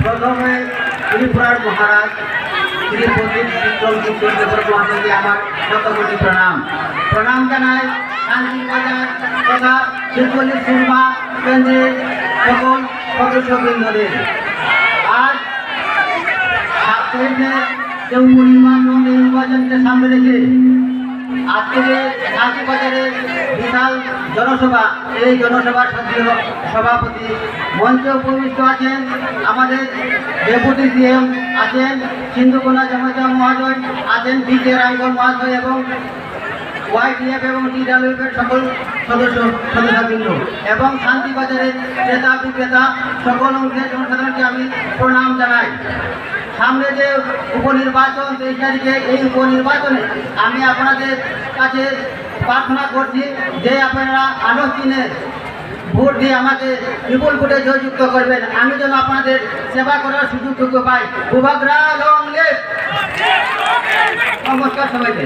প্রথমে ত্রিপুরার মহারাজ শ্রী প্রদীপ মহাশয়কে আমার শতকোটি প্রণাম প্রণাম জানাই শান্তি বাজার তথা শিবগলি সুরমা কেন্দ্রের সকল সদস্যবৃন্দদের। আজ নির্বাচনকে সামনে রেখে আজকে যে শান্তি বাজারের বিশাল জনসভা, এই জনসভার সভাপতি মঞ্চে উপবিষ্ট আছেন আমাদের ডেপুটি সিএম, আছেন সিন্ধুকোনা জামাইদা মহাশয়, আছেন বিকে রাঙ্গন মহাশয় এবং ওয়াইটিএফ এবং টিডাব্লিউএফের সকল সদস্যবৃন্দ এবং শান্তিবাজারের ক্রেতা বিক্রেতা সকল অংশের জনসাধারণকে আমি প্রণাম জানাই। সামনে যে উপনির্বাচন 23 তারিখে, এই উপনির্বাচনে আমি আপনাদের কাছে প্রার্থনা করছি যে আপনারা আনুষ্ঠানিক ভোট দিয়ে আমাকে বিপুল ভোটে জয়যুক্ত করবেন, আমি যেন আপনাদের সেবা করার সুযোগ পাই। নমস্কার সবাইকে।